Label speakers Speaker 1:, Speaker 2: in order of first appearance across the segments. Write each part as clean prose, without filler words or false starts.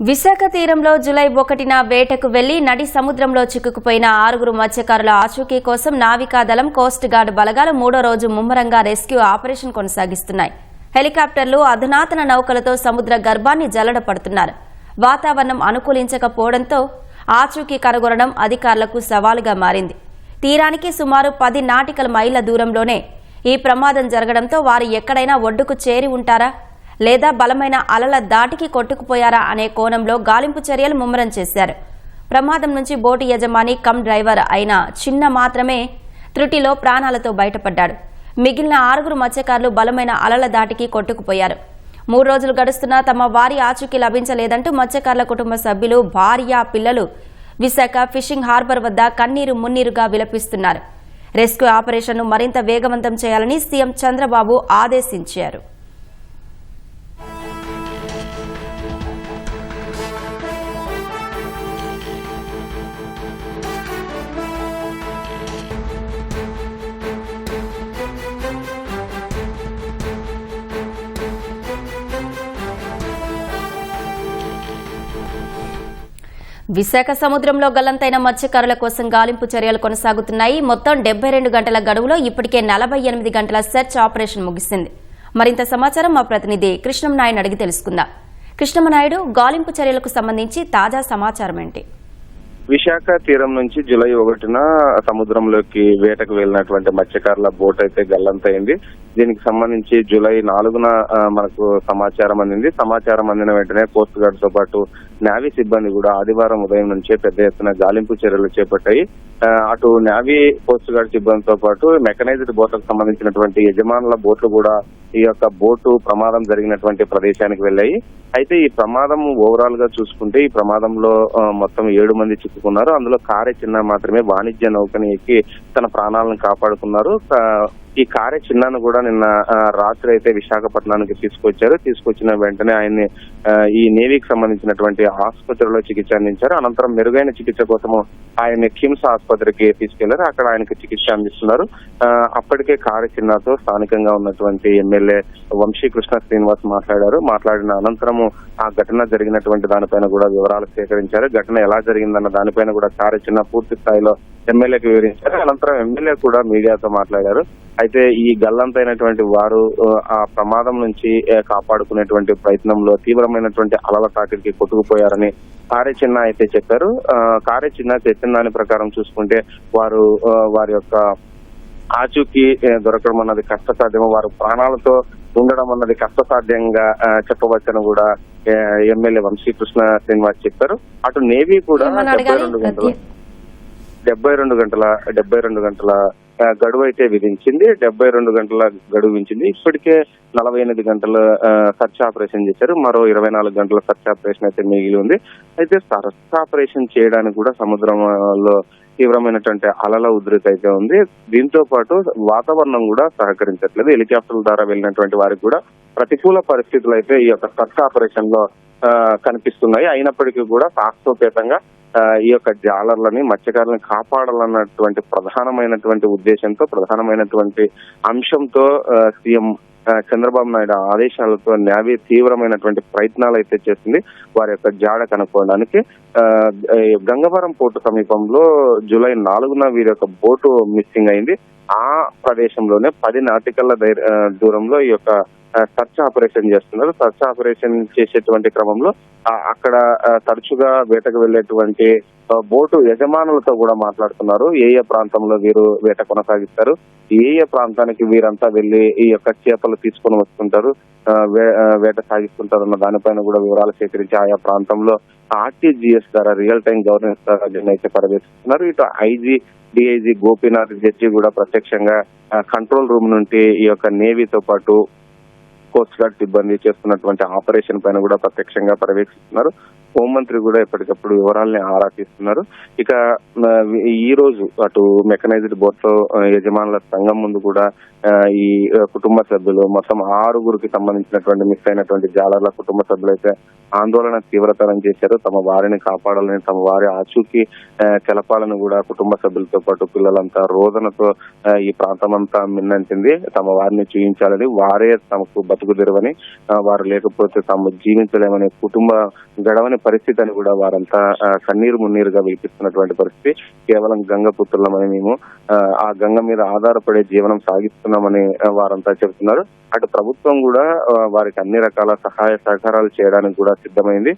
Speaker 1: విశాఖ తీరంలో జూలై 1న వేటకు వెళ్లి నడి సముద్రంలో చిక్కుకుపోయిన 6 మత్స్యకారుల ఆచూకీ కోసం నావికాదళం కోస్ట్ గార్డ్ బలగాలు 3వ రోజు ముమ్మరంగా రెస్క్యూ ఆపరేషన్ కొనసాగిస్తున్నాయి. హెలికాప్టర్లు అధునాతన నౌకలతో సముద్ర గర్భాన్ని జల్లడపడుతున్నారు. వాతావరణం అనుకూలించకపోవడంతో ఆచూకీ కనుగొనడం అధికారులకు సవాలుగా మారింది. తీరానికి సుమారు 10 నాటికల్ మైళ్ల దూరంలోనే ఈ ప్రమాదం జరగడంతో వారు ఎక్కడైనా ఒడ్డుకు చేరి ఉంటారా లేదా బలమైన అలల దాటికి కొట్టుకుపోయారా అనే కోణంలో గాలింపు చర్యలు ముమ్మరం చేశారు. ప్రమాదం నుంచి బోటు యజమాని కమ్ డ్రైవర్ అయిన చిన్న మాత్రమే త్రుటిలో ప్రాణాలతో బయటపడ్డాడు. మిగిలిన 6 మత్స్యకారులు బలమైన అలల దాటికి కొట్టుకుపోయారు. 3 రోజులు గడుస్తున్నా తమ వారి ఆచూకీ లభించలేదంటూ మత్స్యకారుల కుటుంబ సభ్యులు, భార్య, పిల్లలు విశాఖ ఫిషింగ్ హార్బర్ వద్ద కన్నీరు మున్నీరుగా విలపిస్తున్నారు. రెస్క్యూ ఆపరేషన్ను మరింత వేగవంతం చేయాలని సీఎం చంద్రబాబు ఆదేశించారు. విశాఖ సముద్రంలో గల్లంతైన మత్స్యకారుల కోసం గాలింపు చర్యలు కొనసాగుతున్నాయి. మొత్తం 72 గంటల గడువులో ఇప్పటికే 48 గంటల సెర్చ్ ఆపరేషన్ ముగిసింది. మరింత సమాచారం మా ప్రతినిధి కృష్ణమనాయుడు అడిగి తెలుసుకుందాం. కృష్ణమనాయుడు, గాలింపు చర్యలకు సంబంధించి తాజా సమాచారం ఏంటి?
Speaker 2: విశాఖ తీరం నుంచి జూలై 1న సముద్రంలోకి వేటకు వెళ్లినటువంటి మత్స్యకారుల బోట్ అయితే గల్లంతైంది. దీనికి సంబంధించి జూలై 4న మనకు సమాచారం అందింది. సమాచారం అందిన వెంటనే కోస్ట్ గార్డ్ తో పాటు నేవీ సిబ్బంది కూడా ఆదివారం ఉదయం నుంచే పెద్ద ఎత్తున గాలింపు చర్యలు చేపట్టాయి. అటు నేవీ, కోస్ట్ గార్డ్ సిబ్బందితో పాటు మెకనైజ్డ్ బోట్లకు సంబంధించినటువంటి యజమానుల బోట్లు కూడా ఈ యొక్క బోటు ప్రమాదం జరిగినటువంటి ప్రదేశానికి వెళ్లాయి. అయితే ఈ ప్రమాదం ఓవరాల్ గా చూసుకుంటే ఈ ప్రమాదంలో మొత్తం 7 మంది చిక్కుకున్నారు. అందులో కారే చిన్న మాత్రమే వాణిజ్య నౌకని ఎక్కి తన ప్రాణాలను కాపాడుకున్నారు. ఈ కారే చిన్నాను కూడా నిన్న రాత్రి అయితే విశాఖపట్నానికి తీసుకొచ్చిన వెంటనే ఆయన్ని ఈ నేవీకి సంబంధించినటువంటి ఆసుపత్రిలో చికిత్స అందించారు. అనంతరం మెరుగైన చికిత్స కోసము ఆయన్ని కిమ్స్ ఆసుపత్రికి తీసుకెళ్లారు. అక్కడ ఆయనకు చికిత్స అందిస్తున్నారు. అప్పటికే కారే చిన్నాతో స్థానికంగా ఉన్నటువంటి ఎమ్మెల్యే వంశీకృష్ణ శ్రీనివాస్ మాట్లాడిన అనంతరము ఆ ఘటన జరిగినటువంటి దానిపైన కూడా వివరాలు సేకరించారు. ఘటన ఎలా జరిగిందన్న దానిపైన కూడా కారే చిన్న పూర్తి స్థాయిలో ఎమ్మెల్యేకి వివరించారు. అనంతరం ఎమ్మెల్యే కూడా మీడియాతో మాట్లాడారు. అయితే ఈ గల్లంతైనటువంటి వారు ఆ ప్రమాదం నుంచి కాపాడుకునేటువంటి ప్రయత్నంలో తీవ్రమైనటువంటి అలల తాకిడికి కొట్టుకుపోయారని కారే చిన్న అయితే చెప్పారు. కారే చిన్న చెప్పిన దాని ప్రకారం చూసుకుంటే వారి యొక్క ఆచూకీ దొరకడం అన్నది కష్టసాధ్యము, వారు ప్రాణాలతో ఉండడం అన్నది కష్టసాధ్యంగా చెప్పవచ్చని కూడా ఎమ్మెల్యే వంశీకృష్ణ శ్రీనివాస్ చెప్పారు. అటు నేవీ కూడా 72 గంటల గడువు అయితే విధించింది. 72 గంటల గడువు విధించింది. ఇప్పటికే 48 గంటల సర్చ్ ఆపరేషన్ చేశారు. మరో 24 గంటల సర్చ్ ఆపరేషన్ అయితే మిగిలి ఉంది. అయితే సర్చ్ ఆపరేషన్ చేయడానికి కూడా సముద్రంలో తీవ్రమైనటువంటి అలల ఉధృతి అయితే ఉంది. దీంతో పాటు వాతావరణం కూడా సహకరించట్లేదు. హెలికాప్టర్ల ద్వారా వెళ్ళినటువంటి వారికి కూడా ప్రతికూల పరిస్థితులు అయితే ఈ యొక్క సర్చ్ ఆపరేషన్ లో కనిపిస్తున్నాయి. అయినప్పటికీ కూడా సాహసోపేతంగా ఈ యొక్క జాలర్లని, మత్స్యకారులను కాపాడాలన్నటువంటి ప్రధానమైనటువంటి ఉద్దేశంతో, ప్రధానమైనటువంటి అంశంతో సీఎం చంద్రబాబు నాయుడు ఆదేశాలతో నేవీ తీవ్రమైనటువంటి ప్రయత్నాలు అయితే చేసింది వారి యొక్క జాడ కనుక్కోవడానికి. గంగవరం పోర్టు సమీపంలో జూలై 4న వీరి యొక్క బోటు మిస్సింగ్ అయింది. ఆ ప్రదేశంలోనే 10 నాటికల్ల దూరంలో ఈ యొక్క సర్చ్ ఆపరేషన్ చేస్తున్నారు. సర్చ్ ఆపరేషన్ చేసేటువంటి క్రమంలో అక్కడ తరచుగా వేటకు వెళ్లేటువంటి బోటు యజమానులతో కూడా మాట్లాడుతున్నారు. ఏ ప్రాంతంలో వీరు వేట కొనసాగిస్తారు, ఏ ప్రాంతానికి వీరంతా వెళ్లి ఈ యొక్క చేపలు తీసుకొని వస్తుంటారు, వేట సాగిస్తుంటారు అన్న దానిపైన కూడా వివరాలు సేకరించి ఆయా ప్రాంతంలో ఆర్టీజీఎస్ ద్వారా, రియల్ టైం గవర్నెన్స్ ద్వారా అయితే పర్యవేక్షిస్తున్నారు. ఇటు ఐజీ, డిఐజీ గోపీనాథ్ జడ్జి కూడా ప్రత్యక్షంగా కంట్రోల్ రూమ్ నుండి ఈ యొక్క నేవీతో పాటు కోస్ట్ గార్డ్ సిబ్బంది చేస్తున్నటువంటి ఆపరేషన్ పైన కూడా ప్రత్యక్షంగా పర్యవేక్షిస్తున్నారు. హోంమంత్రి కూడా ఎప్పటికప్పుడు వివరాలని ఆరా తీస్తున్నారు. ఇక ఈ రోజు అటు మెకనైజ్డ్ బోట్ యజమానుల సంఘం ముందు కూడా ఈ కుటుంబ సభ్యులు మొత్తం 6 సంబంధించినటువంటి మిస్ అయినటువంటి జాలర్ల కుటుంబ సభ్యులు అయితే ఆందోళన తీవ్రతరం చేశారు. తమ వారిని కాపాడాలని, తమ వారి ఆచూకీ తెలపాలని కూడా కుటుంబ సభ్యులతో పాటు పిల్లలంతా రోదనతో ఈ ప్రాంతం అంతా మిన్నంటింది. తమ వారిని చూపించాలని, వారే తమకు బతుకు తెరవని, వారు లేకపోతే తాము జీవించలేమని, కుటుంబ గడవని పరిస్థితి అని కూడా వారంతా కన్నీరు మున్నీరుగా విలిపిస్తున్నటువంటి పరిస్థితి. కేవలం గంగ పుత్రులమని మేము ఆ గంగ మీద ఆధారపడే జీవనం సాగిస్తున్నామని వారంతా చెబుతున్నారు. అటు ప్రభుత్వం కూడా వారికి అన్ని రకాల సహాయ సహకారాలు చేయడానికి కూడా సిద్ధమైంది.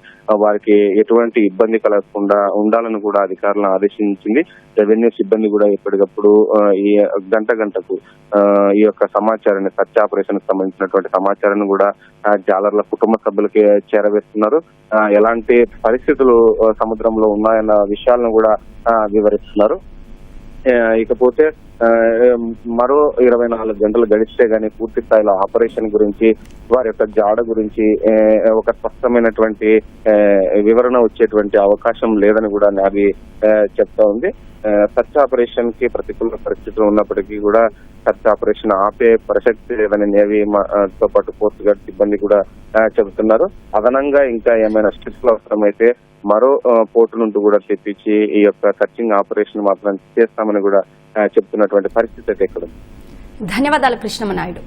Speaker 2: వారికి ఎటువంటి ఇబ్బంది కలగకుండా ఉండాలని కూడా అధికారులను ఆదేశించింది. రెవెన్యూ సిబ్బంది కూడా ఎప్పటికప్పుడు ఈ గంటకు ఈ యొక్క సమాచారాన్ని సర్చ్ ఆపరేషన్ కు సంబంధించినటువంటి సమాచారాన్ని కూడా జాలర్ల కుటుంబ సభ్యులకి చేరవేస్తున్నారు. ఎలాంటి పరిస్థితులు సముద్రంలో ఉన్నాయన్న విషయాలను కూడా వివరిస్తున్నారు. ఇకపోతే మరో 24 గంటలు గడిస్తే గానీ పూర్తి స్థాయిలో ఆపరేషన్ గురించి వారి యొక్క జాడ గురించి ఒక స్పష్టమైనటువంటి వివరణ వచ్చేటువంటి అవకాశం లేదని కూడా నావీ చెప్తా ఉంది. సర్చ్ ఆపరేషన్ కి ప్రతికూల పరిస్థితులు ఉన్నప్పటికీ కూడా సర్చ్ ఆపరేషన్ ఆపే ప్రసక్తి లేదని నేవీ తో పాటు కోస్ట్ గార్డ్ సిబ్బంది కూడా చెబుతున్నారు. అదనంగా ఇంకా ఏమైనా స్టిప్లు అవసరమైతే మరో పోర్టు నుండి కూడా తెప్పించి ఈ యొక్క సర్చింగ్ ఆపరేషన్ మాత్రం చేస్తామని కూడా చెప్తున్నటువంటి పరిస్థితి అయితే ఇక్కడ ఉంది.
Speaker 1: ధన్యవాదాలు కృష్ణమనాయుడు.